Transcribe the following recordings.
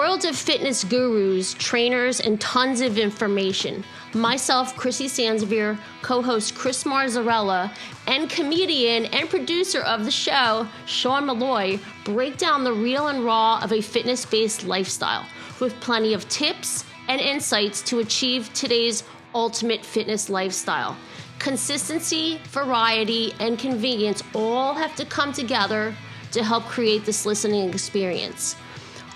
world of fitness gurus, trainers, and tons of information. Myself, Chrissy Sansevier, co-host Chris Marzarella, and comedian and producer of the show, Sean Malloy, break down the real and raw of a fitness-based lifestyle with plenty of tips and insights to achieve today's ultimate fitness lifestyle. Consistency, variety, and convenience all have to come together to help create this listening experience.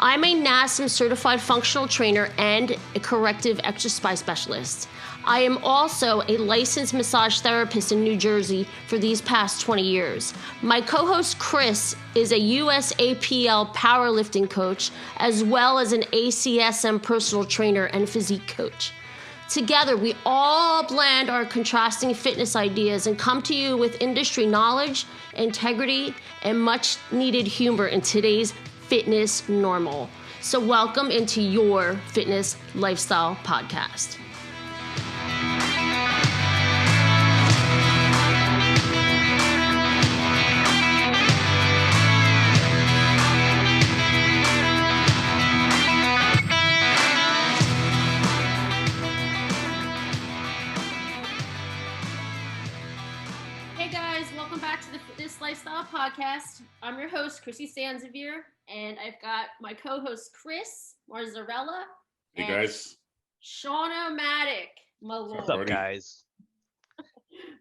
I'm a NASM certified functional trainer and a corrective exercise specialist. I am also a licensed massage therapist in New Jersey for these past 20 years. My co-host Chris is a USAPL powerlifting coach, as well as an ACSM personal trainer and physique coach. Together, we all blend our contrasting fitness ideas and come to you with industry knowledge, integrity, and much needed humor in today's fitness normal. So welcome into your fitness lifestyle podcast. Hey guys, welcome back to the Fitness Lifestyle Podcast. I'm your host, Chrissy Sansevier, and I've got my co-host, Chris Marzarella. Hey guys. Sean-O-Matic. What's up, guys?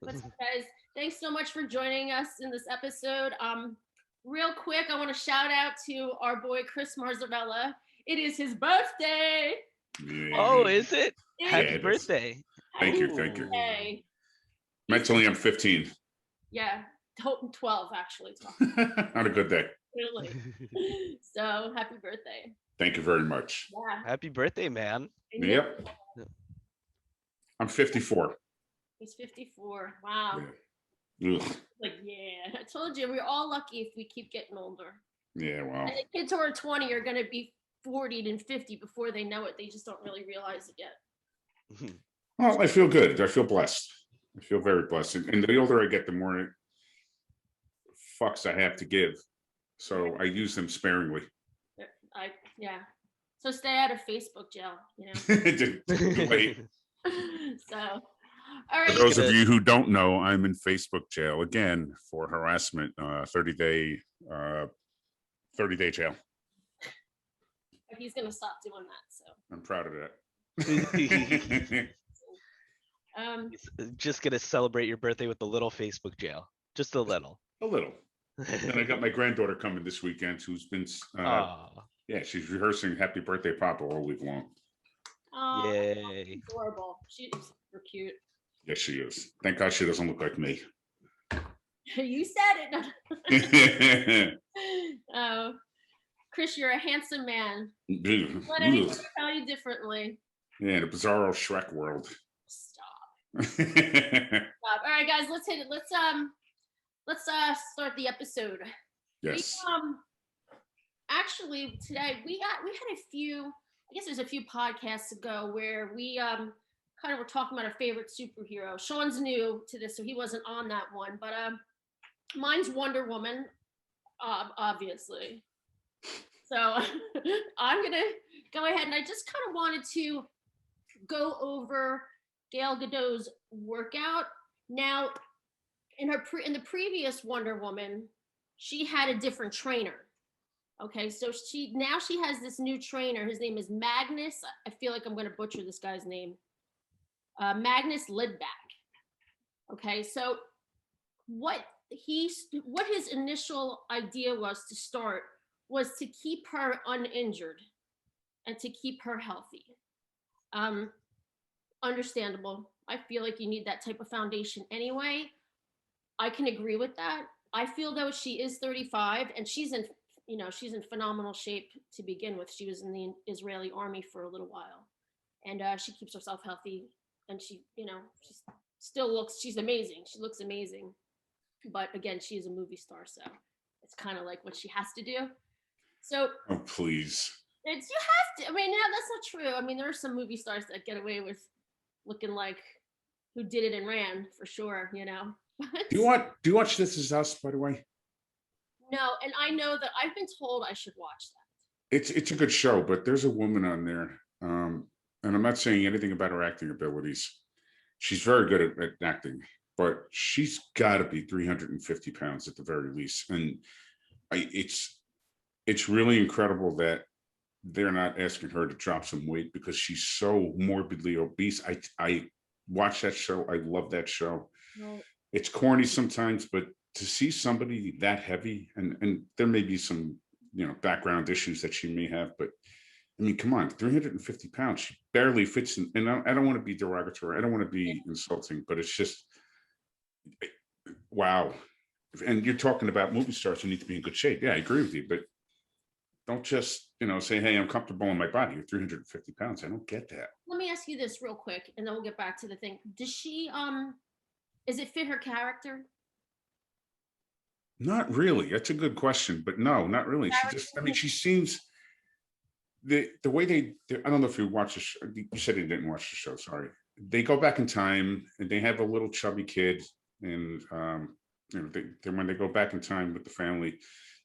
What's up, guys? Thanks so much for joining us in this episode. Real quick, I want to shout out to our boy, Chris Marzarella. It is his birthday. Yeah. Oh, is it? Happy it birthday. is. Thank you. Birthday. Mentally, I'm 15. Yeah, 12 actually. On a good day. Really. So happy birthday. Thank you very much. Yeah. Happy birthday, man. Yep. I'm 54. He's 54. Wow. Yeah. Ugh. Like, yeah. I told you, we're all lucky if we keep getting older. Yeah, well. And the kids who are 20 are going to be 40 and 50 before they know it. They just don't really realize it yet. Well, I feel good. I feel blessed. I feel very blessed. And the older I get, the more fucks I have to give. So I use them sparingly. Yeah. So stay out of Facebook jail, you know. Wait. So, all right. For those of you who don't know, I'm in Facebook jail again for harassment, 30-day jail. He's going to stop doing that. So I'm proud of that. Just gonna celebrate your birthday with a little Facebook jail. Just a little. A little. And I got my granddaughter coming this weekend who's been, yeah, she's rehearsing Happy Birthday Papa all week long. Oh, yay. Adorable. She's super cute. Yes, she is. Thank God she doesn't look like me. You said it. Oh, Chris, you're a handsome man. Let anyone tell you differently. Yeah, the bizarro Shrek world. Stop. Stop. All right, guys, let's hit it. Let's start the episode. Yes. Actually, today we had a few. I guess there's a few podcasts ago where we kind of were talking about our favorite superhero. Sean's new to this, so he wasn't on that one. But mine's Wonder Woman, obviously. So I'm gonna go ahead and I just kind of wanted to go over Gal Gadot's workout. Now, in the previous Wonder Woman, she had a different trainer. Okay, so she has this new trainer. His name is Magnus. I feel like I'm going to butcher this guy's name. Magnus Lidback. Okay, so what his initial idea was to start was to keep her uninjured and to keep her healthy. Understandable. I feel like you need that type of foundation anyway. I can agree with that. I feel though she is 35 and she's in phenomenal shape to begin with. She was in the Israeli army for a little while, and she keeps herself healthy. And she's amazing. She looks amazing, but again, she is a movie star, so it's kind of like what she has to do. So, oh please. You have to. I mean, no, that's not true. I mean, there are some movie stars that get away with looking like who did it and ran for sure. You know. Do you watch This Is Us, by the way? No, and I know that I've been told I should watch that. it's a good show, but there's a woman on there, and I'm not saying anything about her acting abilities. She's very good at acting, but she's got to be 350 pounds at the very least. And it's really incredible that they're not asking her to drop some weight because she's so morbidly obese. I watch that show. I love that show. Well, It's corny sometimes, but to see somebody that heavy, and there may be some background issues that she may have, but I mean, come on, 350 pounds. She barely fits in. And I don't want to be derogatory. I don't want to be insulting, but it's just, wow. And you're talking about movie stars who need to be in good shape. Yeah, I agree with you, but don't just, say, hey, I'm comfortable in my body. You're 350 pounds. I don't get that. let me ask you this real quick, and then we'll get back to the thing. Does she is it fit her character? Not really. That's a good question, but no, not really. She just, I mean, she seems the way I don't know if you watch the show. You said you didn't watch the show. Sorry. They go back in time and they have a little chubby kid, and when they go back in time with the family,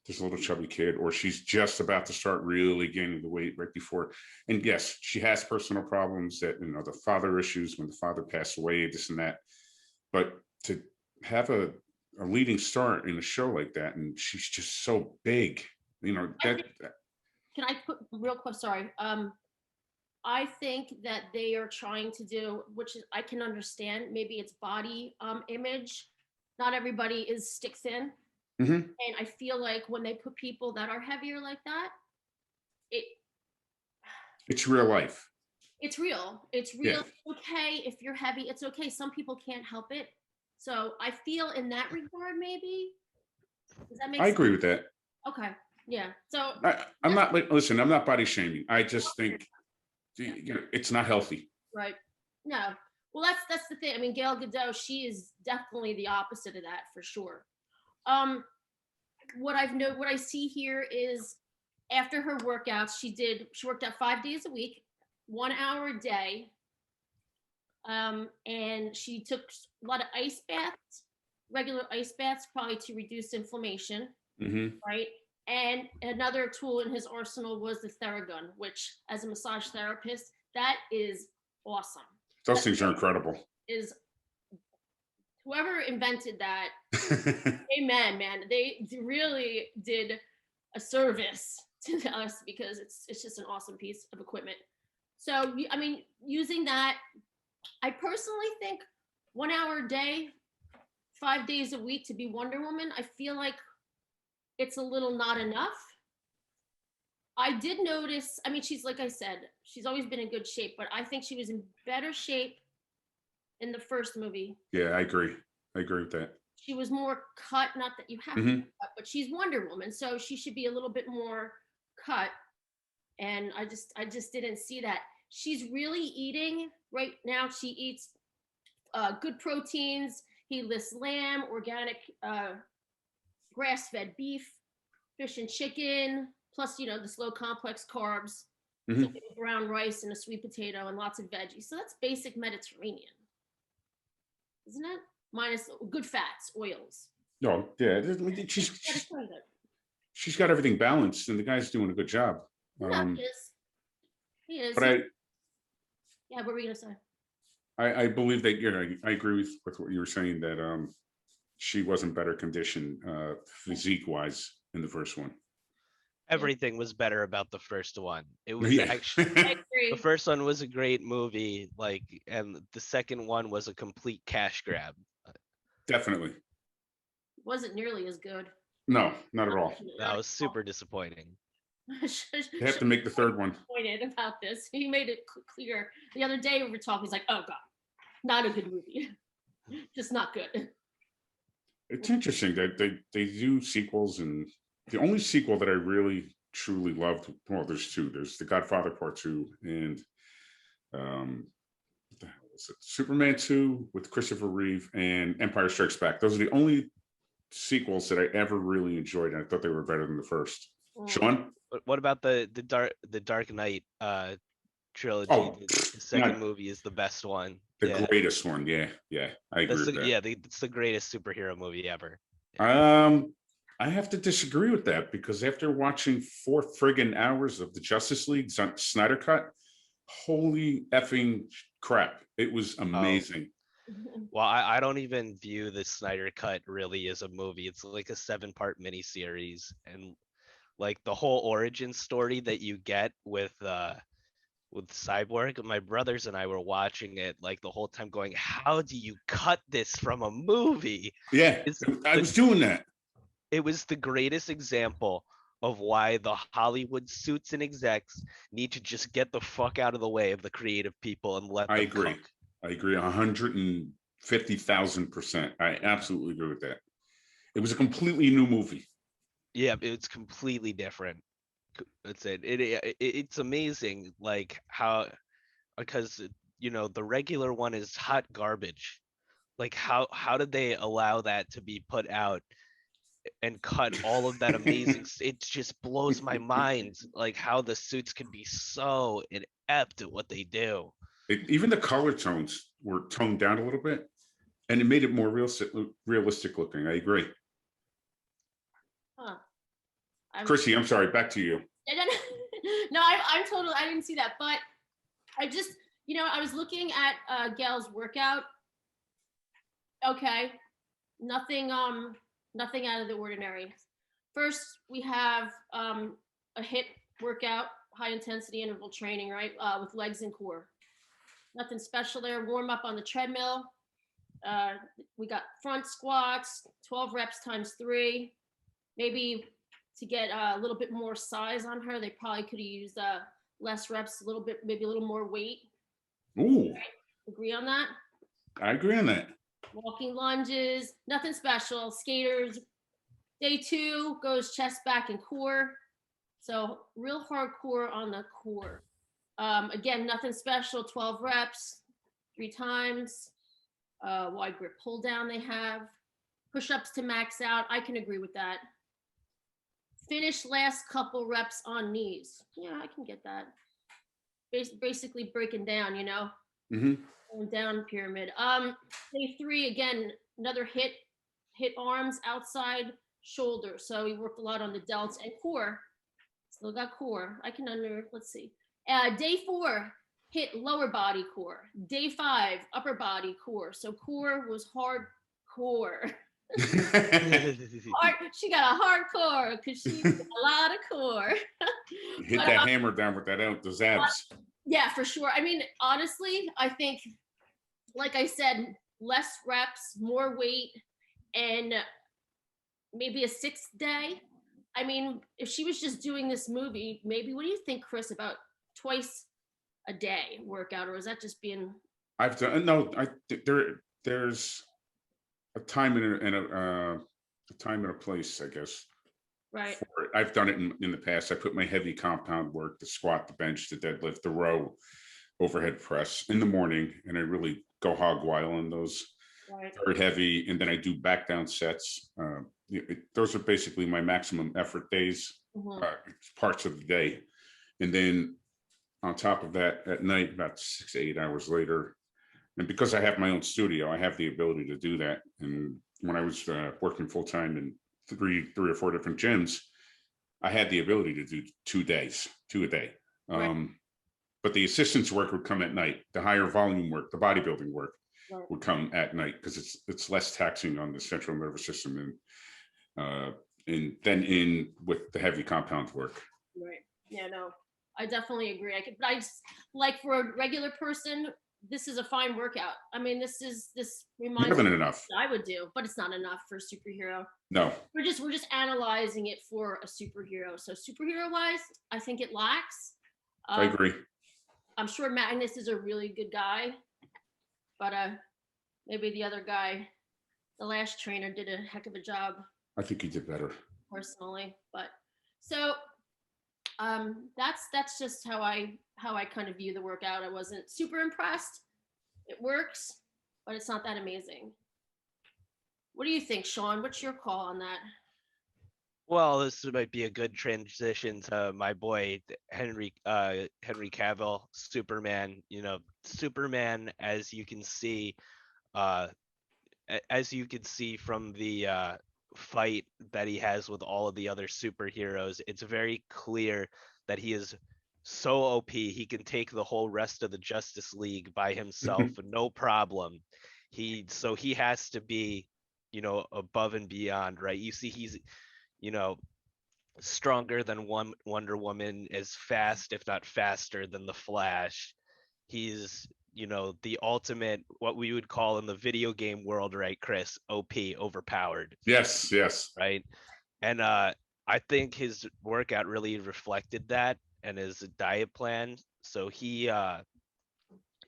there's a little chubby kid, or she's just about to start really gaining the weight right before. And yes, she has personal problems that, the father issues when the father passed away, this and that. But to have a leading star in a show like that, and she's just so big, that. Can I put real quick? Sorry. I think that they are trying to do, which is I can understand. Maybe it's body image. Not everybody is stick thin, Mhm. and I feel like when they put people that are heavier like that, It's real life. it's real. It's Yeah. real. It's okay if you're heavy. It's okay. Some people can't help it. So I feel in that regard, maybe. Does that make I sense? agree with that. Okay. Yeah. So I'm not listen. I'm not body shaming. I just think it's not healthy. right. No. Well, that's the thing. I mean, Gail Godot, she is definitely the opposite of that for sure. What I see here is after her workouts, she worked out 5 days a week, 1 hour a day. And she took a lot of ice baths, regular ice baths, probably to reduce inflammation, Hmm. right? And another tool in his arsenal was the Theragun, which, as a massage therapist, that is awesome. Those things are incredible. Is whoever invented that, amen, man. They really did a service to us because it's just an awesome piece of equipment. So, I mean, using that, I personally think 1 hour a day, 5 days a week to be Wonder Woman, I feel like it's a little not enough. I did notice, I mean, she's, like I said, she's always been in good shape, but I think she was in better shape in the first movie. Yeah, I agree. I agree with that. She was more cut, not that you have to be cut, but she's Wonder Woman, so she should be a little bit more cut. And I just didn't see that. She's really eating right now. She eats good proteins. He lists lamb, organic, grass-fed beef, fish and chicken, plus the slow complex carbs, so brown rice and a sweet potato and lots of veggies. So that's basic Mediterranean, isn't it? Minus good fats, oils. No, yeah, she's got everything balanced, and the guy's doing a good job. Yeah, he is. But yeah, what were we gonna say? I believe that I agree with what you were saying, that she was in better condition physique wise in the first one. Everything was better about the first one. It was Yeah. actually I agree. the first one was a great movie, and the second one was a complete cash grab. Definitely. Wasn't nearly as good. No, not at all. That was super disappointing. They have to make the third one. Disappointed about this. He made it clear the other day we were talking. He's like, "Oh God, not a good movie. Just not good." It's interesting that they do sequels, and the only sequel that I really truly loved, well, there's two. There's The Godfather Part 2 and what the hell was it? Superman 2 with Christopher Reeve and Empire Strikes Back. Those are the only sequels that I ever really enjoyed, and I thought they were better than the first. Sean? What about the Dark Knight trilogy? Oh, The second movie is the best one. The greatest one. Yeah, I agree with that. It's the greatest superhero movie ever. I have to disagree with that because after watching 4 friggin' hours of the Justice League Snyder Cut, holy effing crap. It was Oh, amazing. well, I don't even view the Snyder Cut really as a movie. It's like a 7-part miniseries, and like the whole origin story that you get with Cyborg, my brothers and I were watching it like the whole time going, how do you cut this from a movie? Yeah, It's I the was doing that. it was the greatest example of why the Hollywood suits and execs need to just get the fuck out of the way of the creative people and let I them agree. cook. I agree 150,000%. I absolutely agree with that. It was a completely new movie. Yeah, it's completely different. That's it. It's amazing, like how, because the regular one is hot garbage. Like how did they allow that to be put out and cut all of that amazing? It just blows my mind, like how the suits can be so inept at what they do. Even the color tones were toned down a little bit, and it made it more realistic looking. I agree. Huh. I'm Chrissy, I'm sorry. Back to you. no, I'm totally. I didn't see that, but I just, I was looking at Gail's workout. Okay, nothing, nothing out of the ordinary. First, we have a hip workout, high intensity interval training, right, with legs and core. Nothing special there. Warm up on the treadmill. Uh, we got front squats, 12 reps times 3. Maybe to get a little bit more size on her, they probably could have used less reps, a little bit, maybe a little more weight. Ooh, Agree on that? I agree on that. Walking lunges, nothing special. Skaters. Day 2 goes chest, back, and core. So real hardcore on the core. Again, nothing special. 12 reps, 3 times. Wide grip pull down they have. Push-ups to max out. I can agree with that. Finish last couple reps on knees. Yeah, I can get that. Basically breaking down, Hmm. going down pyramid. Day 3 again, another hit arms, outside shoulder. So we worked a lot on the delts and core. Still got core. I can let's see. Day 4 hit lower body core. Day 5 upper body core. So core was hardcore. She got a hardcore because she did a lot of core. Hit But that hammer down with those abs. yeah, for sure. I mean, honestly, I think, like I said, less reps, more weight, and maybe a 6th day. I mean, if she was just doing this movie, maybe, what do you think, Chris, about twice a day workout, or is that just being? I've done no. There's a time a time and a place, I guess. Right. For it. I've done it in the past. I put my heavy compound work, the squat, the bench, the deadlift, the row, overhead press in the morning, and I really go hog wild on those. Right. Very heavy, and then I do back down sets. Those are basically my maximum effort days, Mm-hmm. parts of the day, and then on top of that, at night, about 6 to 8 hours later, and because I have my own studio, I have the ability to do that. And when I was working full time in three or four different gyms, I had the ability to do 2 days, 2 a day. Right. But the assistance work would come at night. The higher volume work, the bodybuilding work, Right. would come at night because it's less taxing on the central nervous system and then in with the heavy compound work. Right. Yeah, no, I definitely agree. But I just, like, for a regular person, this is a fine workout. I mean, this reminds More me than of enough. what I would do, but it's not enough for a superhero. No, We're just analyzing it for a superhero. So superhero wise, I think it lacks. I agree. I'm sure Magnus is a really good guy, but maybe the other guy, the last trainer, did a heck of a job I think he did better. personally. But so that's just how I kind of view the workout. I wasn't super impressed. It works, but it's not that amazing. What do you think, Sean? What's your call on that? Well, this might be a good transition to my boy Henry Cavill, Superman. Superman, as you can see, from the fight that he has with all of the other superheroes, it's very clear that he is so OP he can take the whole rest of the Justice League by himself, no problem. So he has to be, above and beyond, right? You see, he's, you know, stronger than Wonder Woman, is fast, if not faster than the Flash. He's, the ultimate, what we would call in the video game world, right, Chris? OP, overpowered. Yes, yes. Right. And I think his workout really reflected that, and his diet plan. So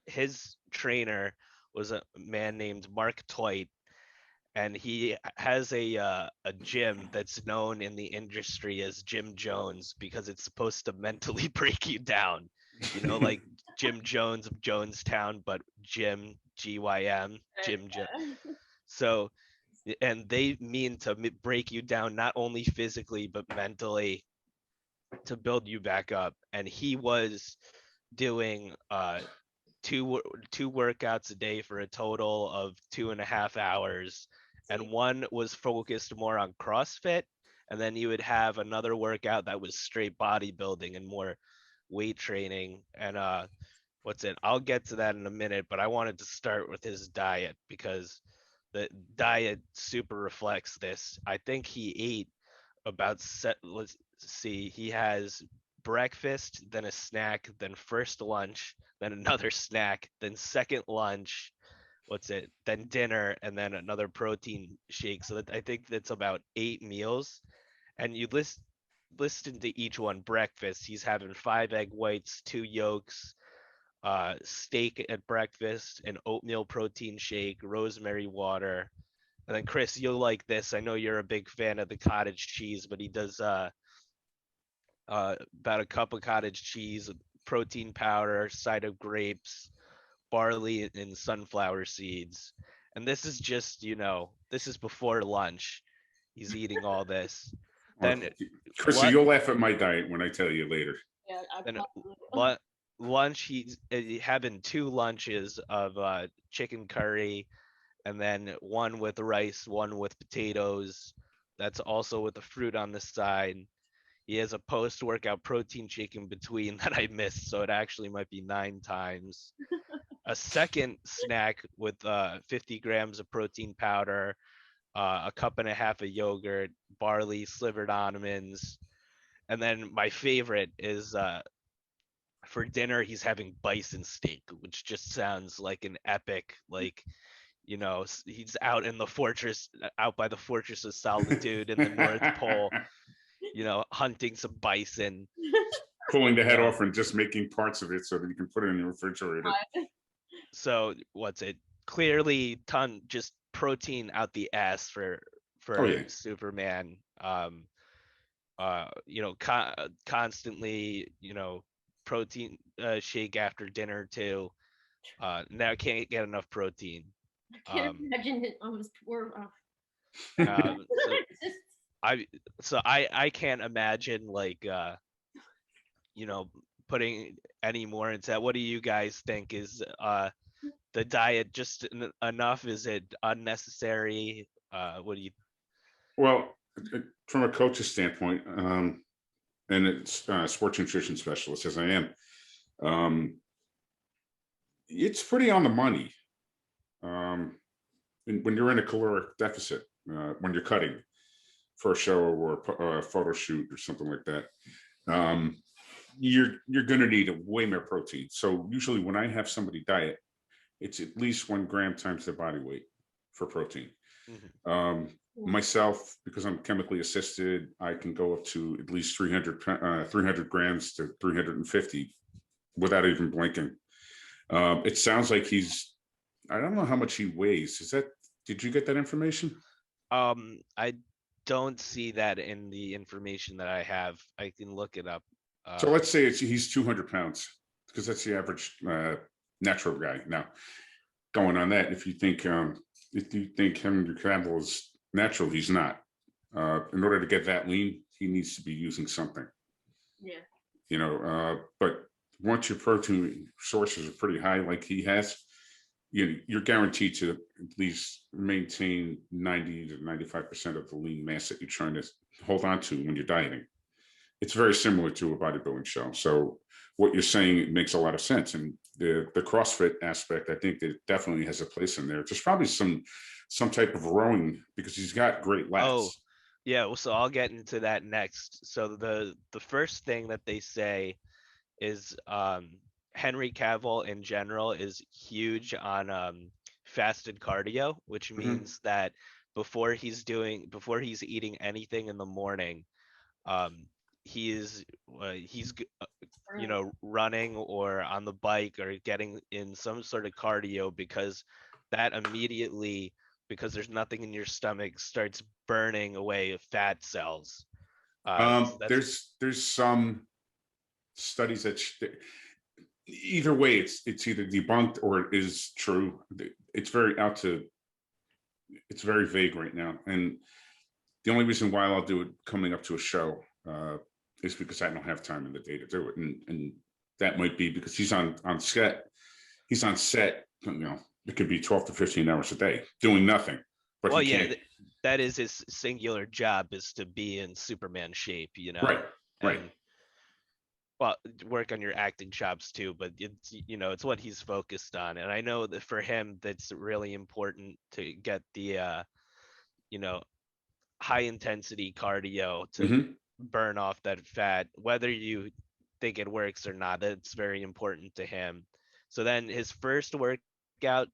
his trainer was a man named Mark Toit, and he has a gym that's known in the industry as Jim Jones because it's supposed to mentally break you down, like Jim Jones of Jonestown, but Jim, Gym, Jim Jones. So, and they mean to break you down not only physically but mentally to build you back up. And he was doing two workouts a day for a total of 2.5 hours, and one was focused more on CrossFit, and then you would have another workout that was straight bodybuilding and more weight training. And I'll get to that in a minute, but I wanted to start with his diet because the diet super reflects this. I think he ate let's see, he has breakfast, then a snack, then first lunch, then another snack, then second lunch, then dinner, and then another protein shake. So I think that's about 8 meals. And you listen to each one. Breakfast, he's having 5 egg whites, 2 yolks, steak at breakfast, an oatmeal protein shake, rosemary water. And then Chris, you'll like this. I know you're a big fan of the cottage cheese, but he does about a cup of cottage cheese, protein powder, side of grapes, barley, and sunflower seeds. And this is just, this is before lunch. He's eating all this. Then Chrissy, you'll laugh at my diet when I tell you later. Yeah, then lunch, he's having 2 lunches of chicken curry, and then one with rice, one with potatoes. That's also with the fruit on the side. He has a post-workout protein shake in between that I missed, so it actually might be 9 times. A second snack with 50 grams of protein powder, a cup and a half of yogurt, barley, slivered almonds. And then my favorite is for dinner, he's having bison steak, which just sounds like an epic, he's out in the fortress, out by the Fortress of Solitude in the North Pole, hunting some bison. Pulling the head off and just making parts of it so that you can put it in the refrigerator. So clearly just protein out the ass for Superman. Constantly, protein shake after dinner too. Now I can't get enough protein. I can't imagine it on his poor. I can't imagine putting any more into that. What do you guys think? Is the diet just enough? Is it unnecessary? What do you? Well, from a coach's standpoint, and it's sports nutrition specialist as I am, it's pretty on the money. When you're in a caloric deficit, when you're cutting for a show or a photo shoot or something like that, you're going to need a way more protein. So usually when I have somebody diet, it's at least 1 gram times their body weight for protein. Mm-hmm. Myself, because I'm chemically assisted, I can go up to at least 300 grams to 350 without even blinking. It sounds like I don't know how much he weighs. Did you get that information? I don't see that in the information that I have. I can look it up. So let's say he's 200 pounds, because that's the average natural guy. Now, going on that, if you think Henry Cavill is natural, he's not. In order to get that lean, he needs to be using something. Yeah. But once your protein sources are pretty high, like he has, you're guaranteed to at least maintain 90 to 95% of the lean mass that you're trying to hold on to when you're dieting. It's very similar to a bodybuilding show. So what you're saying makes a lot of sense. And the CrossFit aspect, I think that definitely has a place in there. There's probably some type of rowing because he's got great lats. Oh, yeah. Well, so I'll get into that next. So the first thing that they say is Henry Cavill in general is huge on fasted cardio, which means that before he's eating anything in the morning, he's running or on the bike or getting in some sort of cardio, because that immediately, because there's nothing in your stomach, starts burning away fat cells. There's some studies that either way it's either debunked or it is true. It's very vague right now, and the only reason why I'll do it coming up to a show is because I don't have time in the day to do it, and that might be because he's on set. He's on set, it could be 12 to 15 hours a day doing nothing. But well, yeah, that is his singular job, is to be in Superman shape, Right. Well, work on your acting chops too, but it's what he's focused on. And I know that for him, that's really important to get the, high intensity cardio to burn off that fat, whether you think it works or not. That's very important to him. So then his first workout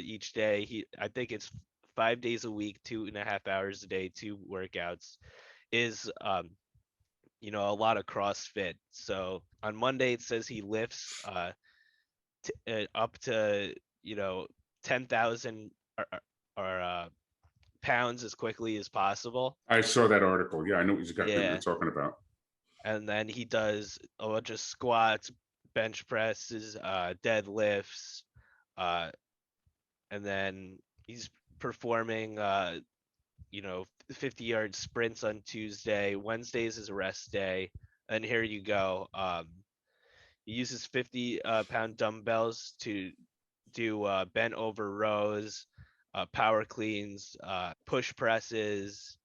each day, I think it's 5 days a week, 2.5 hours a day, 2 workouts, is a lot of CrossFit. So on Monday it says he lifts up to 10,000 or pounds as quickly as possible. I saw that article. Yeah, I know exactly what you're talking about. And then he does a bunch of squats, bench presses, deadlifts, and then he's performing 50-yard sprints on Tuesday. Wednesdays is a rest day. And here you go. He uses 50-pound dumbbells to do bent over rows, power cleans, push presses.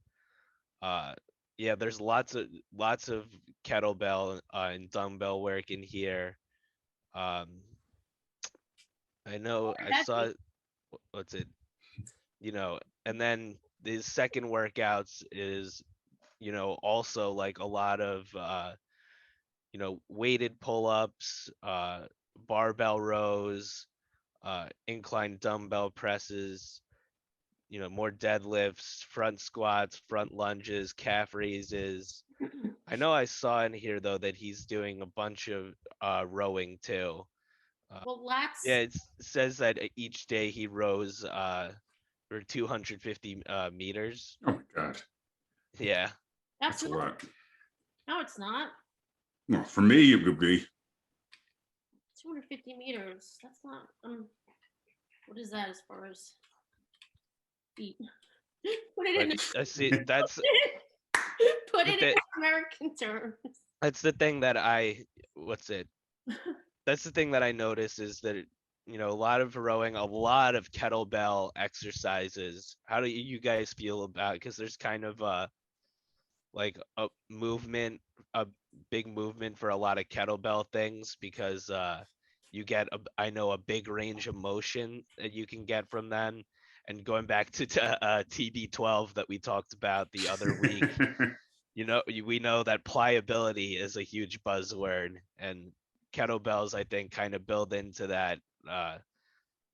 There's lots of kettlebell and dumbbell work in here. I know I saw, what's it, and then his second workouts is, also like a lot of, weighted pull-ups, barbell rows, incline dumbbell presses, more deadlifts, front squats, front lunges, calf raises. I know I saw in here though that he's doing a bunch of rowing too. Well, let's. Yeah, it says that each day he rows for 250 meters. Oh my God. Yeah. That's a lot. No, it's not. No, for me it would be 250 meters. That's not. What is that as far as feet? Put it in. I see. That's. Put it in American terms. That's the thing that That's the thing that I notice is that, a lot of rowing, a lot of kettlebell exercises. How do you guys feel about it? Because there's kind of like a big movement for a lot of kettlebell things, because you get a big range of motion that you can get from them. And going back to TB12 that we talked about the other week, we know that pliability is a huge buzzword, and kettlebells, I think, kind of build into that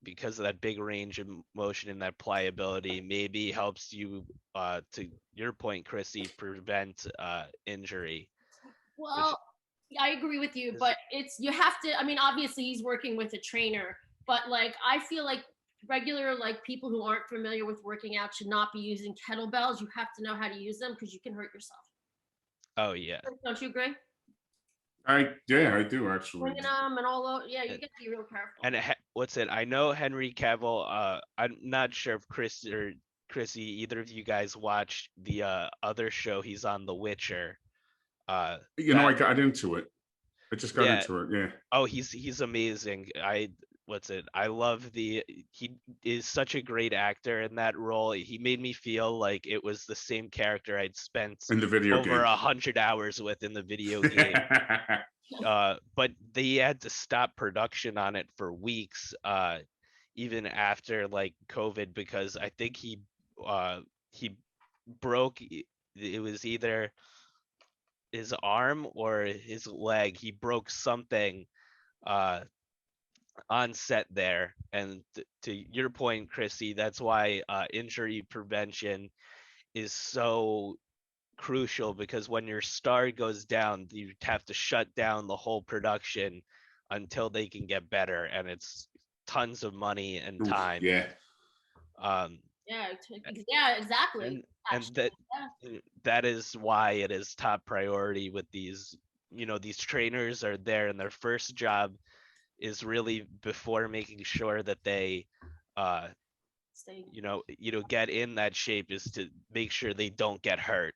because of that big range of motion and that pliability. Maybe helps you, to your point, Chrissy, prevent injury. Well, I agree with you, but you have to. I mean, obviously he's working with a trainer, but I feel like regular people who aren't familiar with working out should not be using kettlebells. You have to know how to use them because you can hurt yourself. Oh yeah. Don't you agree? I do actually. Swinging them and all. You got to be real careful. And I know Henry Cavill. I'm not sure if Chris or Chrissy, either of you guys watched the other show he's on, The Witcher. I got into it. I just got into it. Yeah. Oh, he's amazing. I love he is such a great actor in that role. He made me feel like it was the same character I'd spent In the video over game. 100 hours with in the video game. But they had to stop production on it for weeks, even after like COVID, because I think he broke, it was either his arm or his leg. He broke something uh on set there. And to your point, Chrissy, that's why injury prevention is so crucial, because when your star goes down, you have to shut down the whole production until they can get better, and it's tons of money and Oof, time. yeah. Yeah, yeah, exactly. And Actually, that is why it is top priority with these. These trainers are there, and their first job is really, before making sure that they stay. get in that shape, is to make sure they don't get hurt.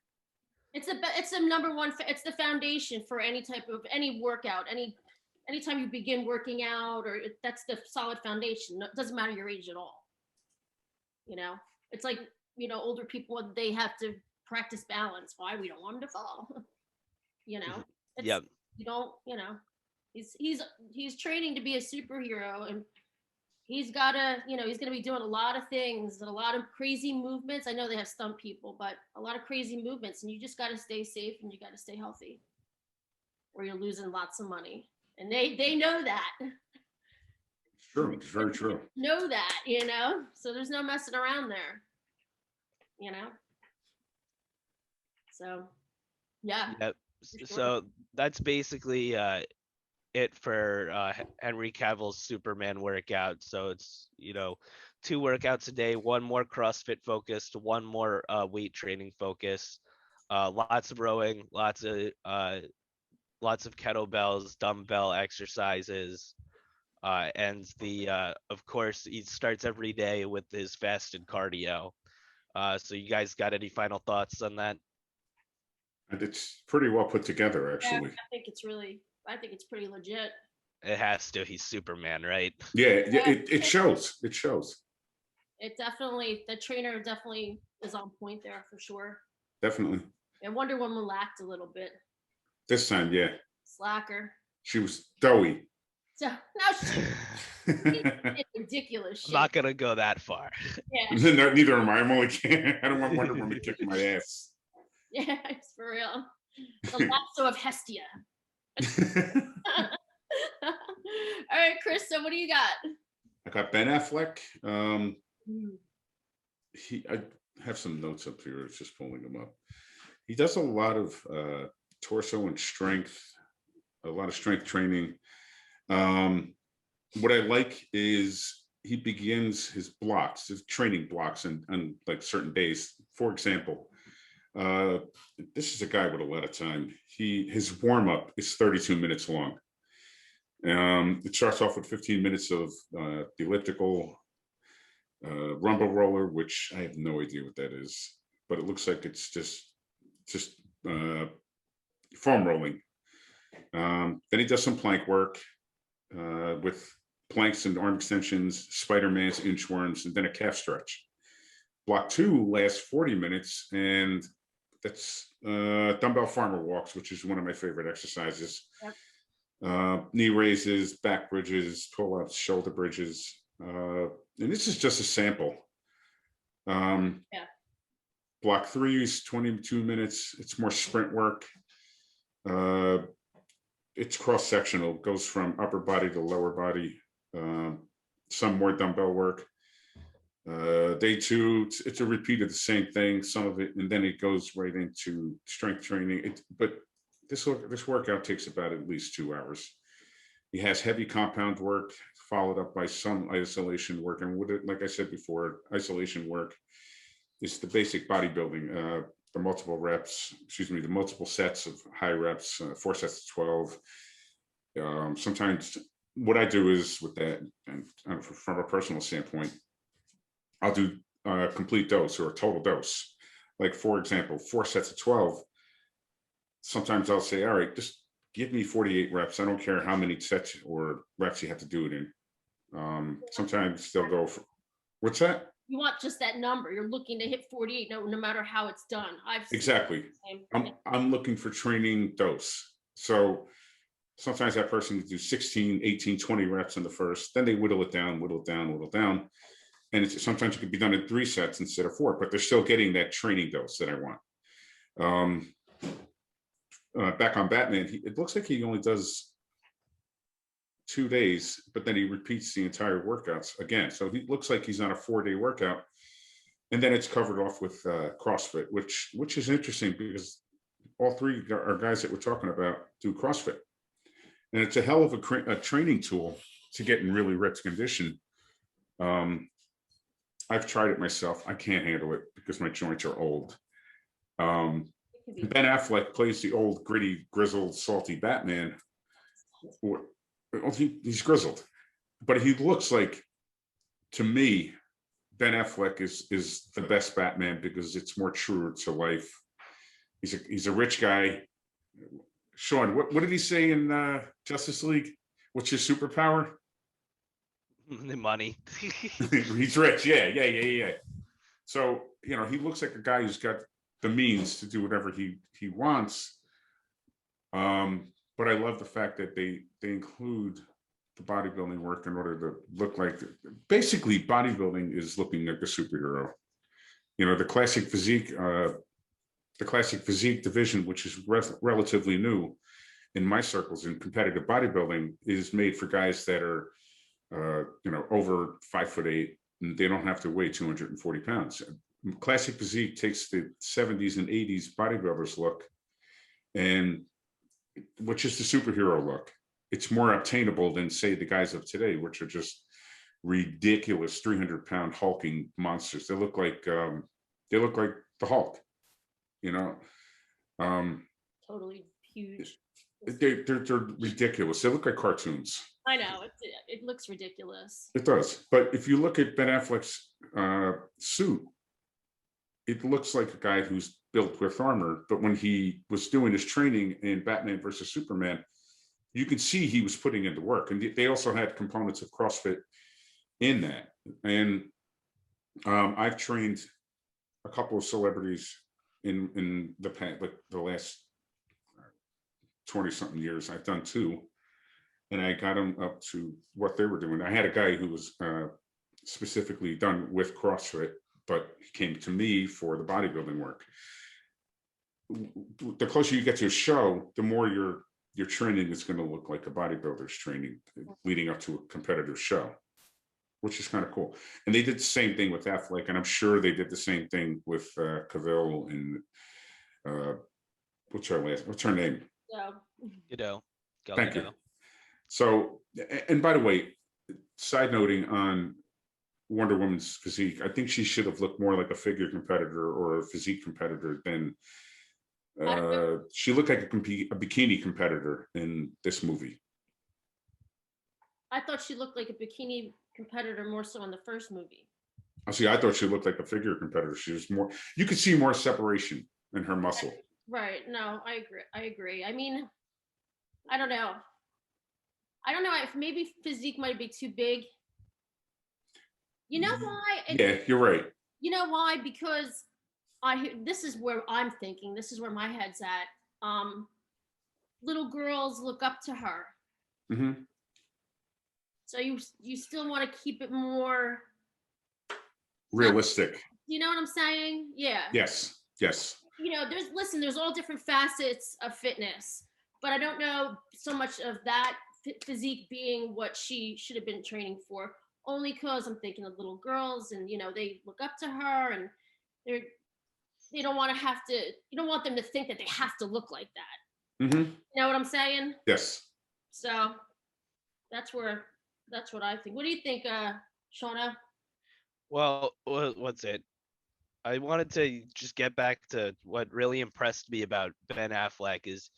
It's the number one. It's the foundation for any type of any workout. Anytime you begin working out, or that's the solid foundation. It doesn't matter your age at all. It's like older people, they have to practice balance. Why? We don't want them to fall. It's, Yep. You don't. He's training to be a superhero, and he's gotta, he's gonna be doing a lot of things and a lot of crazy movements. I know they have stunt people, but a lot of crazy movements, and you just gotta stay safe and you gotta stay healthy, or you're losing lots of money. And they know that. True, it's very true. Know that, so there's no messing around there. So yeah. Yep. For sure. So that's basically it for Henry Cavill's Superman workout. So it's 2 workouts a day, one more CrossFit focused, one more weight training focus, lots of rowing, lots of kettlebells, dumbbell exercises, and of course, he starts every day with his fasted cardio. So you guys got any final thoughts on that? And it's pretty well put together, Yeah, actually. I think it's pretty legit. It has to. He's Superman, right? Yeah, it shows. It shows. The trainer definitely is on point there for sure. Definitely. And Wonder Woman lacked a little bit. This time, yeah. Slacker. She was doughy. So now she's ridiculous shit. I'm not gonna go that far. Yeah. No, neither am I. I'm only kidding. I don't want Wonder Woman kicking my ass. Yeah, it's for real. The lasso of Hestia. All right, Chris, so what do you got? I got Ben Affleck. I have some notes up here. It's just pulling them up. He does a lot of torso and strength, a lot of strength training. What I like is he begins his blocks, his training blocks on like certain days. For example, this is a guy with a lot of time. His warm-up is 32 minutes long. It starts off with 15 minutes of the elliptical rumble roller, which I have no idea what that is, but it looks like it's just foam rolling. Then he does some plank work with planks and arm extensions, Spider-Man's inchworms, and then a calf stretch. Block 2 lasts 40 minutes, and that's dumbbell farmer walks, which is one of my favorite exercises. Yep. Knee raises, back bridges, pull-ups, shoulder bridges. And this is just a sample. Block 3 is 22 minutes. It's more sprint work. It's cross-sectional, goes from upper body to lower body. Some more dumbbell work. Day 2, it's a repeat of the same thing, some of it, and then it goes right into strength training. But this workout takes about at least 2 hours. He has heavy compound work followed up by some isolation work. And with it, like I said before, isolation work is the basic bodybuilding, the multiple sets of high reps, 4 sets of 12. Sometimes what I do is with that, and from a personal standpoint, I'll do a complete dose or a total dose. Like, for example, 4 sets of 12. Sometimes I'll say, all right, just give me 48 reps. I don't care how many sets or reps you have to do it in. Sometimes they'll go for, what's that? You want just that number. You're looking to hit 48 no matter how it's done. I've seen Exactly. the same thing. I'm looking for training dose. So sometimes that person can do 16, 18, 20 reps in the first, then they whittle it down, whittle it down, whittle it down. And sometimes it could be done in 3 sets instead of 4, but they're still getting that training dose that I want. Back on Batman, it looks like he only does 2 days, but then he repeats the entire workouts again. So he looks like he's on a 4-day workout, and then it's covered off with CrossFit, which is interesting because all 3 are guys that we're talking about do CrossFit, and it's a hell of a training tool to get in really ripped condition. I've tried it myself. I can't handle it because my joints are old. Ben Affleck plays the old, gritty, grizzled, salty Batman. He's grizzled, but he looks like, to me, Ben Affleck is the best Batman because it's more true to life. He's a rich guy. Sean, what did he say in Justice League? What's your superpower? The money. He's rich. Yeah. So, he looks like a guy who's got the means to do whatever he wants. But I love the fact that they include the bodybuilding work in order to look like, basically bodybuilding is looking like a superhero. The classic physique division, which is relatively new in my circles in competitive bodybuilding, is made for guys that are over 5'8", and they don't have to weigh 240 pounds. Classic physique takes the 70s and 80s bodybuilders look, and which is the superhero look. It's more obtainable than, say, the guys of today, which are just ridiculous 300-pound hulking monsters. They look like the Hulk, Totally huge. They're ridiculous. They look like cartoons. I know, it looks ridiculous. It does. But if you look at Ben Affleck's suit, it looks like a guy who's built with armor. But when he was doing his training in Batman versus Superman, you could see he was putting into work. And they also had components of CrossFit in that. And I've trained a couple of celebrities in the past, like the last 20-something years. I've done 2. And I got them up to what they were doing. I had a guy who was specifically done with CrossFit, but he came to me for the bodybuilding work. The closer you get to a show, the more your training is going to look like a bodybuilder's training leading up to a competitive show, which is kind of cool. And they did the same thing with Affleck, and I'm sure they did the same thing with Cavill and what's her name? Gal Thank you. Gadot. So, and by the way, side noting on Wonder Woman's physique, I think she should have looked more like a figure competitor or a physique competitor than she looked like a bikini competitor in this movie. I thought she looked like a bikini competitor more so in the first movie. I thought she looked like a figure competitor. She was more, you could see more separation in her muscle. Right. No, I agree. I mean, I don't know if maybe physique might be too big. You know why? Yeah, you're right. You know why? Because this is where I'm thinking. This is where my head's at. Little girls look up to her. Mm-hmm. So you still want to keep it more realistic. You know what I'm saying? Yeah. Yes. There's all different facets of fitness, but I don't know so much of that physique being what she should have been training for, only because I'm thinking of little girls and, they look up to her and you don't want them to think that they have to look like that. Mm-hmm. You know what I'm saying? Yes. So that's what I think. What do you think, Shauna? Well, what's it? I wanted to just get back to what really impressed me about Ben Affleck is,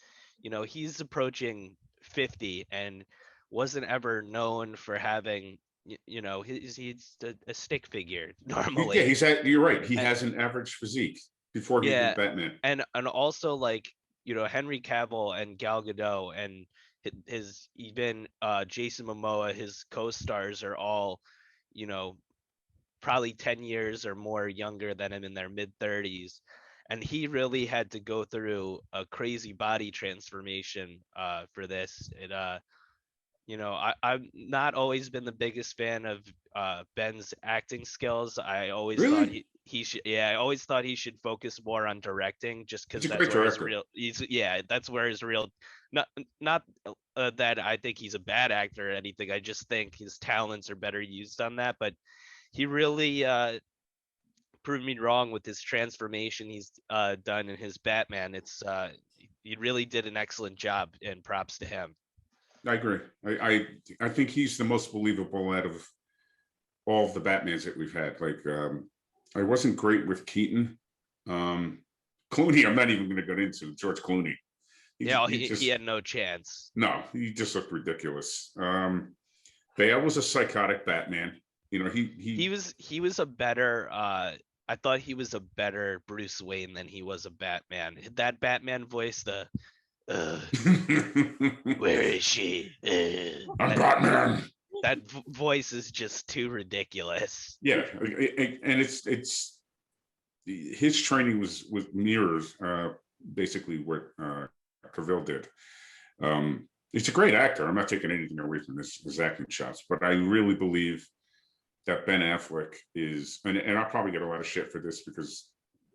he's approaching 50 and wasn't ever known for having, he's a stick figure normally. Yeah, you're right. He has an average physique before he did Batman. And also Henry Cavill and Gal Gadot and his even Jason Momoa, his co-stars are all, you know, probably 10 years or more younger than him in their mid 30s. And he really had to go through a crazy body transformation for this. I've not always been the biggest fan of Ben's acting skills. I always thought Really? he should, yeah, I always thought he should focus more on directing, just He's because a that's great where his director. real, that's where his real, not that I think he's a bad actor or anything. I just think his talents are better used on that. But he really proved me wrong with his transformation he's done in his Batman. He really did an excellent job, and props to him. I agree. I think he's the most believable out of all of the Batmans that we've had. Like, I wasn't great with Keaton. Clooney, I'm not even going to get into George Clooney. Yeah, He he just had no chance. no, he just looked ridiculous. Bale was a psychotic Batman. You know, He was a better I thought he was a better Bruce Wayne than he was a Batman. That Batman voice, the uh, where is she? I'm Batman. That voice is just too ridiculous. Yeah, and it's his training was with mirrors, basically what Cavill did. He's a great actor. I'm not taking anything away from his acting shots, but I really believe that Ben Affleck is, and I'll probably get a lot of shit for this because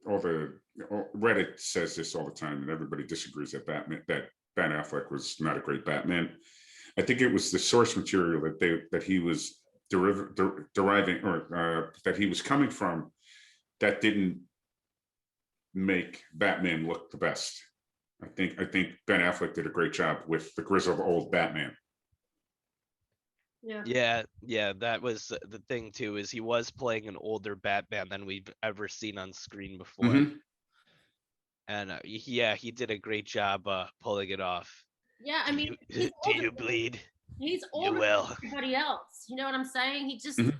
Reddit says this all the time, and everybody disagrees that Ben Affleck was not a great Batman. I think it was the source material that he was deriving, or that he was coming from, that didn't make Batman look the best. I think Ben Affleck did a great job with the grizzled old Batman. Yeah, that was the thing too, is he was playing an older Batman than we've ever seen on screen before. Mm-hmm. And he did a great job pulling it off. Yeah, I mean, do you bleed? He's You older will. than everybody else. You know what I'm saying? He just Mhm.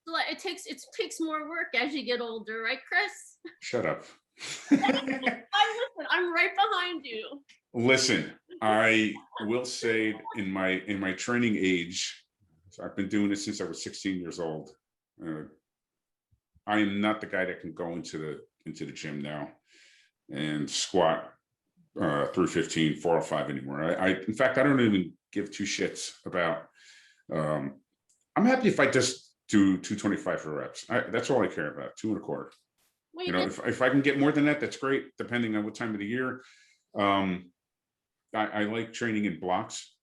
like it takes more work as you get older, right, Chris? Shut up. I'm right behind you. Listen, I will say in my training age, so I've been doing this since I was 16 years old. I am not the guy that can go into the gym now and squat 315, 405 anymore. In fact, I don't even give two shits about. I'm happy if I just do 225 for reps. That's all I care about. 2.25. Wait, You know, if I can get more than that, that's great. Depending on what time of the year. I like training in blocks.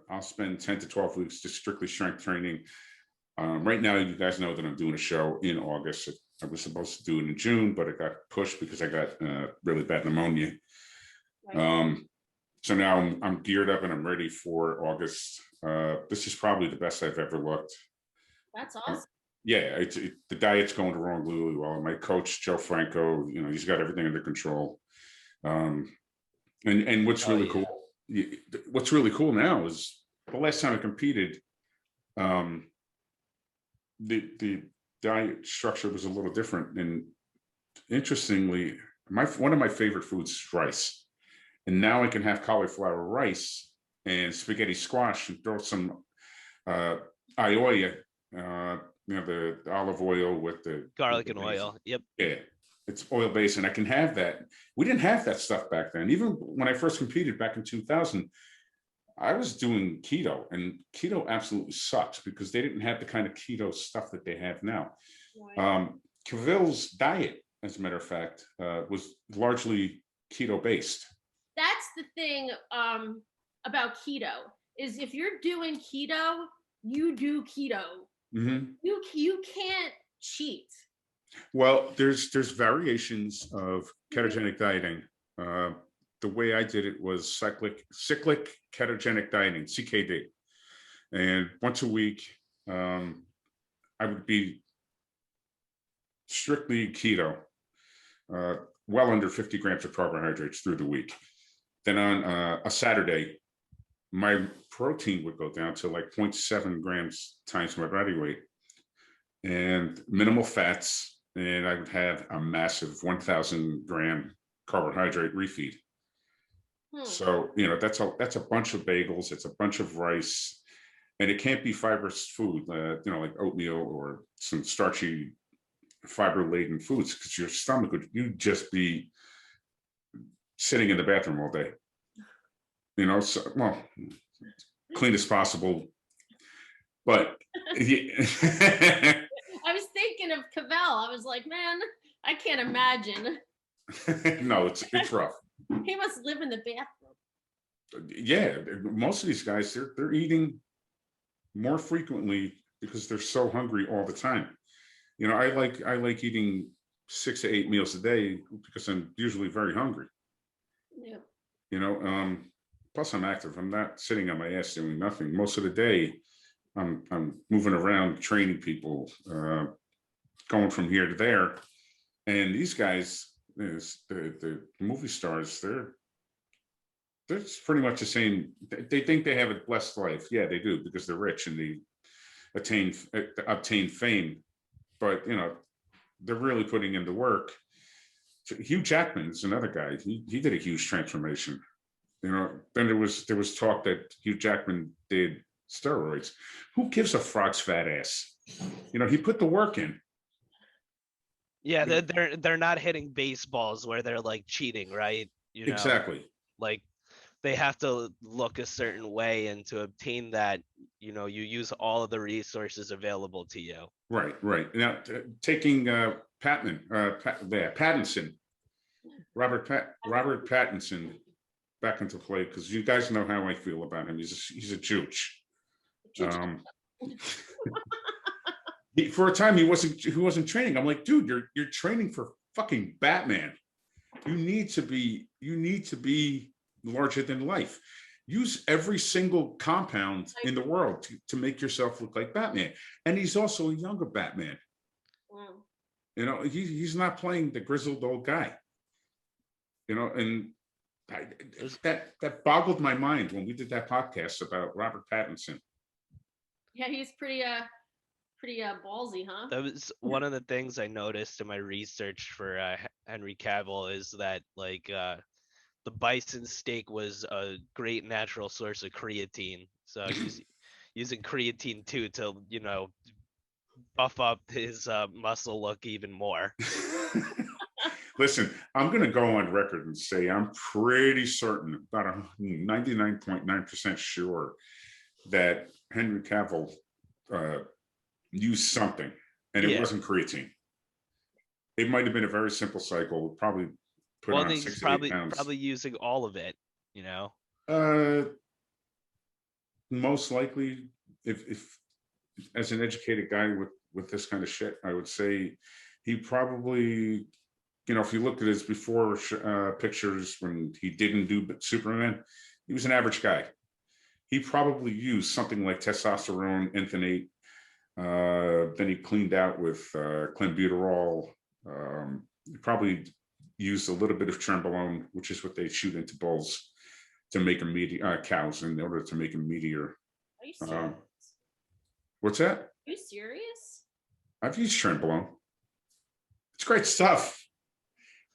I'll spend 10 to 12 weeks just strictly strength training. Right now, you guys know that I'm doing a show in August. I was supposed to do it in June, but it got pushed because I got really bad pneumonia. right. So now I'm geared up and I'm ready for August. This is probably the best I've ever looked. That's awesome. Yeah, the diet's going wrong really well. My coach, Joe Franco, you know, he's got everything under control. And what's really cool, what's really cool now is the last time I competed, the diet structure was a little different. And interestingly, one of my favorite foods is rice. And now I can have cauliflower rice and spaghetti squash and throw some ayoya, the olive oil with the garlic and oil. Yep. Yeah, it's oil based, and I can have that. We didn't have that stuff back then. Even when I first competed back in 2000, I was doing keto, and keto absolutely sucks because they didn't have the kind of keto stuff that they have now. Right. Cavill's diet, as a matter of fact, was largely keto based. That's the thing about keto is if you're doing keto, you do keto. Mm-hmm. You can't cheat. Well, there's variations of ketogenic dieting. The way I did it was cyclic ketogenic dieting, CKD, and once a week, I would be strictly keto, well under 50 grams of carbohydrates through the week. Then on a Saturday, my protein would go down to like 0.7 grams times my body weight, and minimal fats, and I would have a massive 1,000 gram carbohydrate refeed. So, that's a bunch of bagels, it's a bunch of rice, and it can't be fibrous food, like oatmeal or some starchy, fiber-laden foods, because your stomach you'd just be sitting in the bathroom all day. So, well, clean as possible, but I was thinking of Cavell. I was like, man, I can't imagine. no, it's rough. He must live in the bathroom. Yeah, most of these guys, they're eating more frequently because they're so hungry all the time. I like eating 6 to 8 meals a day because I'm usually very hungry. Yeah. Plus I'm active. I'm not sitting on my ass doing nothing. Most of the day, I'm moving around, training people, going from here to there. And these guys, the movie stars, they're pretty much the same. They think they have a blessed life. Yeah, they do, because they're rich and they obtain fame. But they're really putting in the work. Hugh Jackman's another guy. He did a huge transformation. Then there was talk that Hugh Jackman did steroids. Who gives a frog's fat ass? He put the work in. Yeah, they're not hitting baseballs where they're like cheating, right? Exactly. Like they have to look a certain way, and to obtain that, you use all of the resources available to you. Right. Now, taking Pattinson, Robert Pattinson back into play, because you guys know how I feel about him. He's a jooch. For a time, he wasn't training. I'm like, dude, you're training for fucking Batman. You need to be larger than life. Use every single compound in the world to make yourself look like Batman. And he's also a younger Batman. Wow. He's not playing the grizzled old guy. And that boggled my mind when we did that podcast about Robert Pattinson. Yeah, he's pretty ballsy, huh? That was one of the things I noticed in my research for Henry Cavill, is that the bison steak was a great natural source of creatine. So using creatine too to buff up his muscle look even more. Listen, I'm going to go on record and say I'm pretty certain, about 99.9% sure, that Henry Cavill used something, and it wasn't creatine. It might have been a very simple cycle, probably put on 6 to 8 pounds. Probably using all of it, Most likely, if as an educated guy with this kind of shit, I would say he probably, if you looked at his before pictures when he didn't do Superman, he was an average guy. He probably used something like testosterone, Inthanate. Then he cleaned out with clenbuterol. He probably used a little bit of trenbolone, which is what they shoot into bulls to make them cows, in order to make them meatier. Are you serious? What's that? Are you serious? I've used trenbolone. It's great stuff.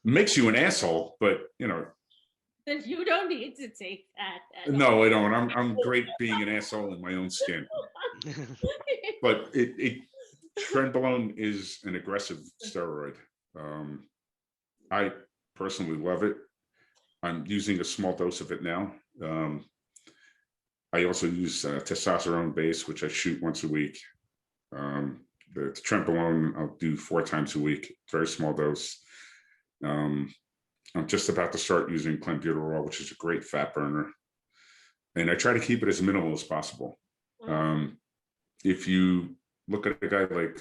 Makes you an asshole, but Then you don't need to take that. No, I don't. I'm great being an asshole in my own skin. But trenbolone is an aggressive steroid. I personally love it. I'm using a small dose of it now. I also use testosterone base, which I shoot once a week. The trenbolone I'll do 4 times a week, very small dose. I'm just about to start using clenbuterol, which is a great fat burner. And I try to keep it as minimal as possible. If you look at a guy like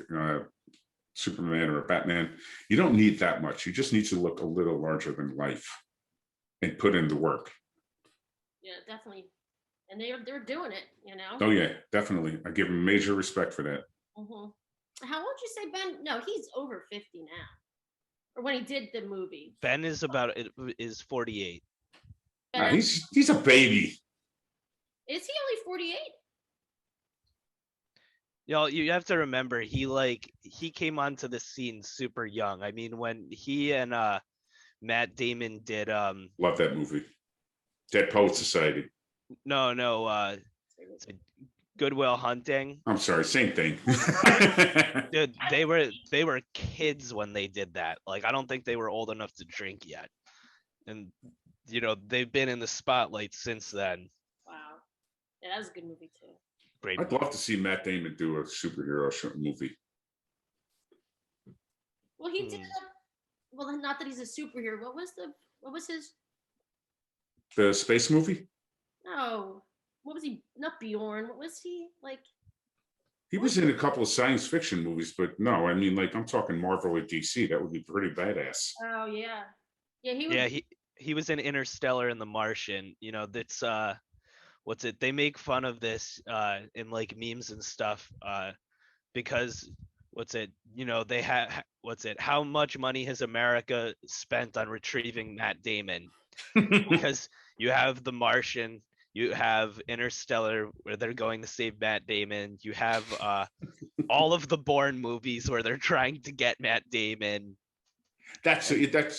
Superman or Batman, you don't need that much. You just need to look a little larger than life and put in the work. Yeah, definitely. And they're doing it, Oh yeah, definitely. I give him major respect for that. How old you say Ben? No, he's over 50 now. Or when he did the movie. Ben is 48. He's a baby. Is he only 48? You have to remember, he came onto the scene super young. I mean, when he and Matt Damon did love that movie. Dead Poet Society. No, it's a Goodwill Hunting. I'm sorry, same thing. Dude, they were kids when they did that. Like, I don't think they were old enough to drink yet. And they've been in the spotlight since then. Wow. Yeah, that was a good movie too. Great. I'd love to see Matt Damon do a superhero movie. Well, he did. Well, not that he's a superhero. What was his? The space movie? No. What was he? Not Bjorn. What was he like? He was in a couple of science fiction movies, but no, I mean, like, I'm talking Marvel or DC. That would be pretty badass. Oh yeah, yeah. He was. Yeah, he was in Interstellar and The Martian. That's what's it? They make fun of this in like memes and stuff because what's it? They have what's it? How much money has America spent on retrieving Matt Damon? Because you have The Martian, you have Interstellar where they're going to save Matt Damon. You have all of the Bourne movies where they're trying to get Matt Damon. That's what he did.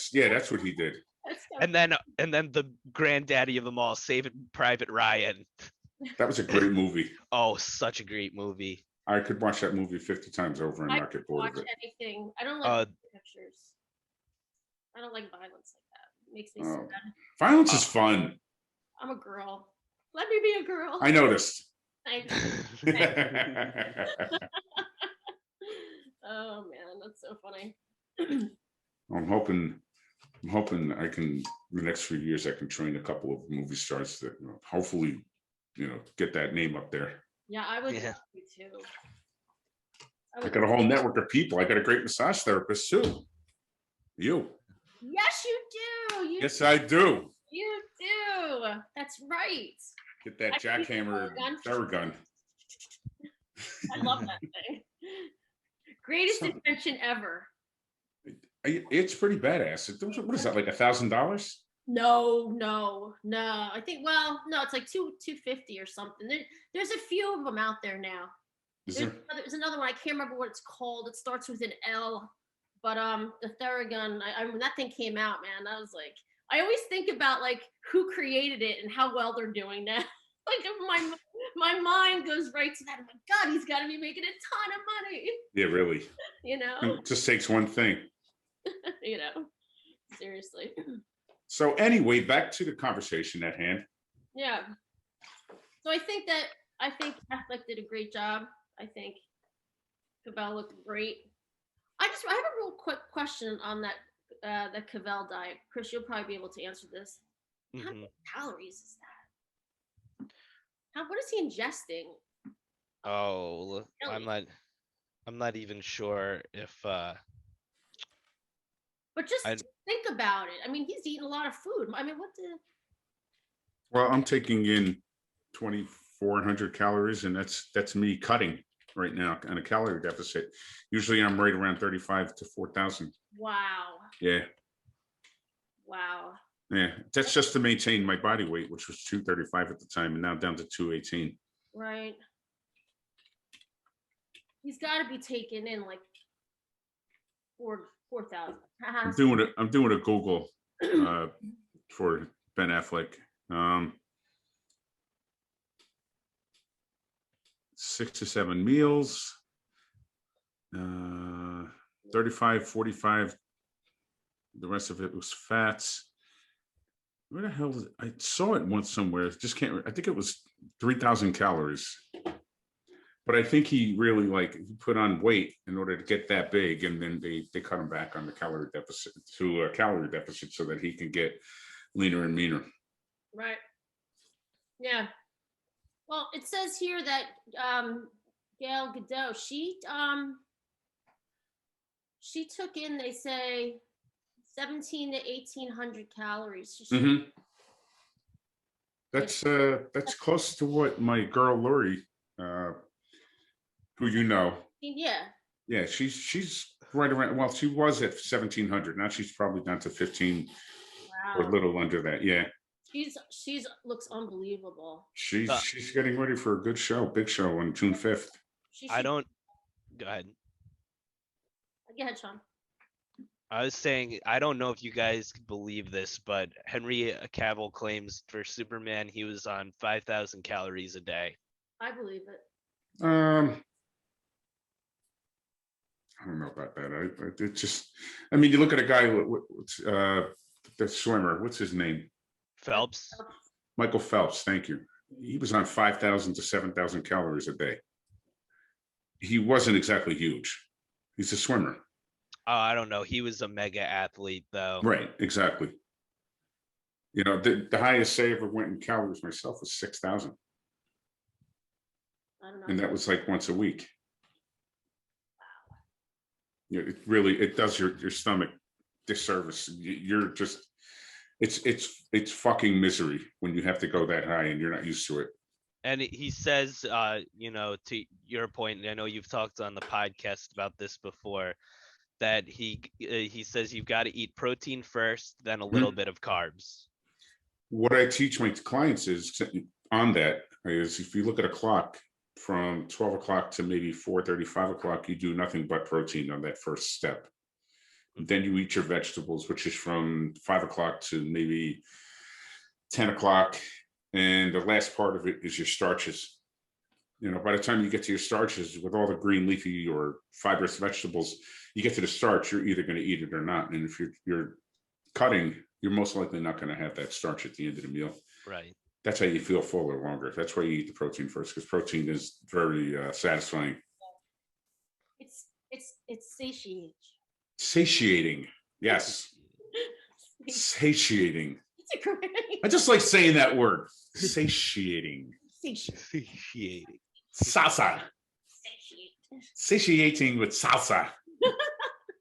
And then the granddaddy of them all, Saving Private Ryan. That was a great movie. Oh, such a great movie. I could watch that movie 50 times over and not get bored of it. Anything. I don't like pictures. I don't like violence like that. It makes me sad. Violence is fun. I'm a girl. Let me be a girl. I noticed. Oh man, that's so funny. I'm hoping I can, in the next few years, I can train a couple of movie stars that hopefully, get that name up there. Yeah, I would love you too. I got a whole network of people. I got a great massage therapist too. You. Yes, you do. Yes, I do. You do. That's right. Get that jackhammer Theragun. I love that thing. Greatest invention ever. It's pretty badass. What is that, like $1,000? No. I think, no, it's like $250 or something. There's a few of them out there now. There's another one. I can't remember what it's called. It starts with an L. But the Theragun, when that thing came out, man, I was like, I always think about like who created it and how well they're doing now. Like my mind goes right to that. I'm like, God, he's got to be making a ton of money. Yeah, really. It just takes one thing. Seriously. So anyway, back to the conversation at hand. Yeah. So I think Affleck did a great job. I think Cavell looked great. I have a real quick question on that the Cavell diet. Chris, you'll probably be able to answer this. How many calories is that? What is he ingesting? Oh, I'm not even sure if But just think about it. I mean, he's eating a lot of food. I mean, Well, I'm taking in 2,400 calories, and that's me cutting right now on a calorie deficit. Usually I'm right around 35 to 4,000. Wow. Yeah. Wow. Yeah, that's just to maintain my body weight, which was 235 at the time, and now down to 218. Right. He's got to be taking in like 4,000. I'm doing a Google for Ben Affleck. 6 to 7 meals, 35, 45. The rest of it was fats. Where the hell is it? I saw it once somewhere. Just can't. I think it was 3,000 calories. But I think he really he put on weight in order to get that big, and then they cut him back on the calorie deficit to a calorie deficit so that he can get leaner and meaner. Right. Yeah. Well, it says here that Gal Gadot, she took in, they say, 1,700 to 1,800 calories. Mm-hmm. That's close to what my girl Lori, who you know. Yeah, she's right around. Well, she was at 1,700. Now she's probably down to 15. Wow. Or a little under that. Yeah. She's looks unbelievable. She's getting ready for a big show on June 5th. Go ahead. Go ahead, Sean. I was saying, I don't know if you guys believe this, but Henry Cavill claims for Superman he was on 5,000 calories a day. I believe it. I don't know about that. It just, I mean, you look at a guy, the swimmer, what's his name? Phelps. Michael Phelps, thank you. He was on 5,000 to 7,000 calories a day. He wasn't exactly huge. He's a swimmer. Oh, I don't know. He was a mega athlete, though. Right, exactly. You know, the highest I ever went in calories myself was 6,000. I don't know. And that was like once a week. Yeah, it really, it does your stomach disservice. You're just, it's fucking misery when you have to go that high and you're not used to it. And he says, to your point, and I know you've talked on the podcast about this before, that he says you've got to eat protein first, then a little bit of carbs. What I teach my clients is on that is if you look at a clock from 12 o'clock to maybe 4:30, 5 o'clock, you do nothing but protein on that first step. Then you eat your vegetables, which is from 5 o'clock to maybe 10 o'clock. And the last part of it is your starches. You know, by the time you get to your starches with all the green leafy or fibrous vegetables, you get to the starch, you're either going to eat it or not. And if you're cutting, you're most likely not going to have that starch at the end of the meal. Right. That's how you feel fuller longer. That's why you eat the protein first, because protein is very satisfying. It's satiating. Satiating. Yes. Satiating. It's a great. I just like saying that word. Satiating. Satiating. Salsa. Satiating with salsa.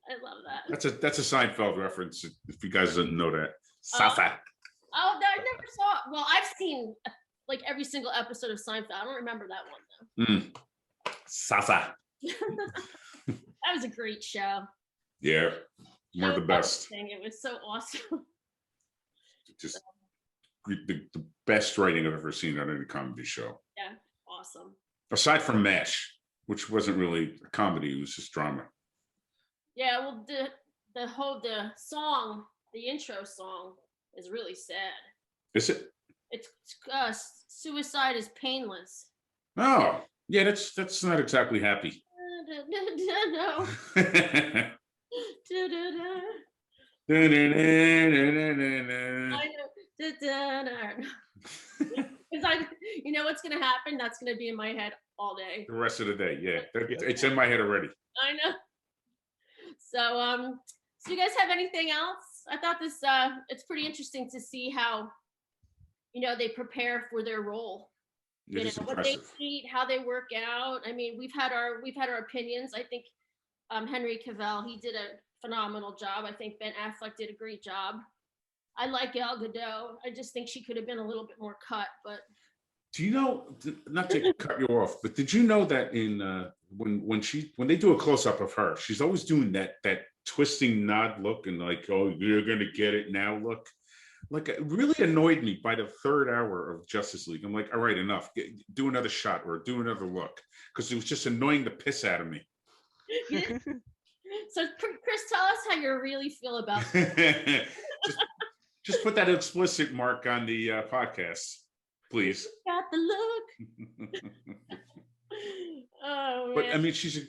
I love that. That's a Seinfeld reference. If you guys didn't know that, salsa. Oh, no, I never saw. Well, I've seen like every single episode of Seinfeld. I don't remember that one though. Salsa. That was a great show. Yeah, one of the best. It was so awesome. Just the best writing I've ever seen on any comedy show. Yeah, awesome. Aside from MASH, which wasn't really a comedy, it was just drama. Yeah, well, the song, the intro song, is really sad. Is it? It's suicide is painless. Oh, yeah, that's not exactly happy. No. I know. Because you know what's gonna happen? That's gonna be in my head all day. The rest of the day, yeah. It's in my head already. I know. So you guys have anything else? I thought this it's pretty interesting to see how they prepare for their role. It is What impressive. they eat, how they work out. I mean, we've had our opinions. I think Henry Cavill, he did a phenomenal job. I think Ben Affleck did a great job. I like Gal Gadot. I just think she could have been a little bit more cut, but Do you know, not to cut you off, but did you know that in when they do a close up of her, she's always doing that twisting nod look and like, oh, you're gonna get it now look. Like, it really annoyed me by the third hour of Justice League. I'm like, all right, enough. Do another shot or do another look, because it was just annoying the piss out of me. So Chris, tell us how you really feel about just put that explicit mark on the podcast, please. Got the look. Oh, But man. I mean, she's a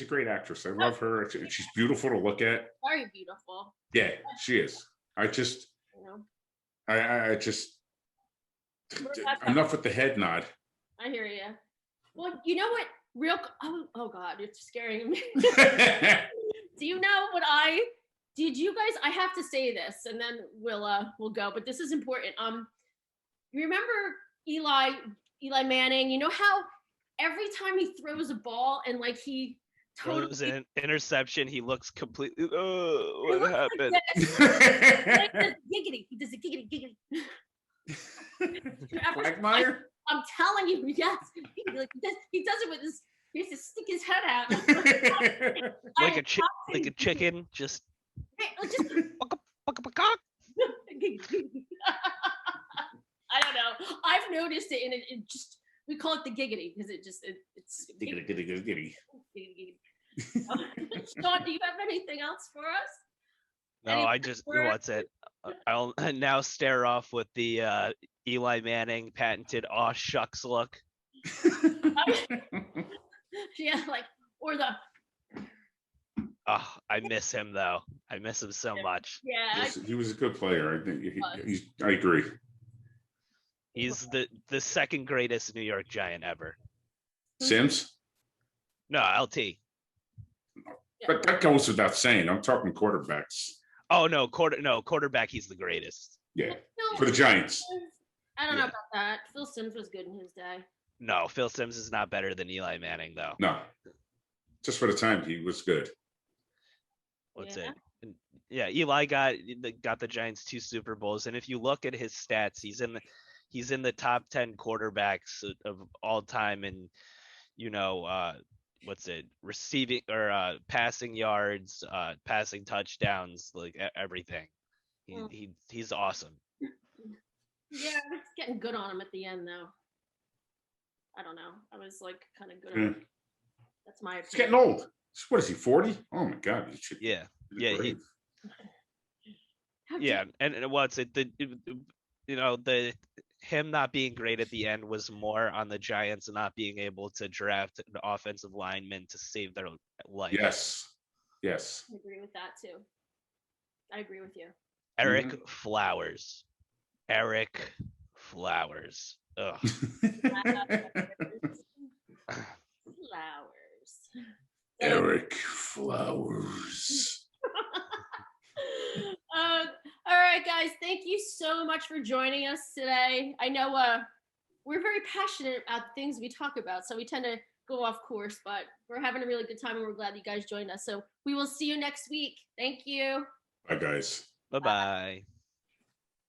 great actress. I love her. She's beautiful to look at. Very beautiful. Yeah, she is. I just enough with the head nod. I hear you. Well, you know what? Oh God, it's scaring me. Do you know what did you guys? I have to say this, and then we'll go. But this is important. You remember Eli Manning? You know how every time he throws a ball and like he throws an interception, he looks completely. Oh, He what looks happened? like this. Giggity. He does a giggity. Quagmire? I'm telling you, yes. He does it with his. He has to stick his head out. Like a chicken, just. I don't know. I've noticed it, and it just we call it the giggity because it's Giggity. Sean, do you have anything else for us? No, Any I just word? what's it? I'll now stare off with the Eli Manning patented "aw shucks" look. Yeah, like, or the, Oh, I miss him though. I miss him so much. yeah. He was a good player. I think I agree. He's the second greatest New York Giant ever. Sims, No, LT. but that goes without saying. I'm talking quarterbacks. Oh no, quarterback. He's the greatest. Yeah, Phil for the Giants. I don't know Yeah. about that. Phil Sims was good in his day. No, Phil Simms is not better than Eli Manning though. No, just for the time, he was good. What's Yeah. it? Yeah, Eli got the Giants 2 Super Bowls, and if you look at his stats, he's in the top 10 quarterbacks of all time, and what's it? Receiving or passing yards, passing touchdowns, like everything. He's awesome. Yeah, it's getting good on him at the end though. I don't know. I was like kind of good on Yeah. him. That's my He's getting old. What is he, 40? Oh my God. He should Yeah, be in the yeah, grave. How yeah, and what's it? The him not being great at the end was more on the Giants not being able to draft an offensive lineman to save their life. Yes. I agree with that too. I agree with you. Eric Flowers. Eric Flowers. Ugh. Flowers. Eric Flowers. All right, guys. Thank you so much for joining us today. I know we're very passionate about the things we talk about, so we tend to go off course, but we're having a really good time and we're glad you guys joined us. So we will see you next week. Thank you. Bye, guys. Bye-bye.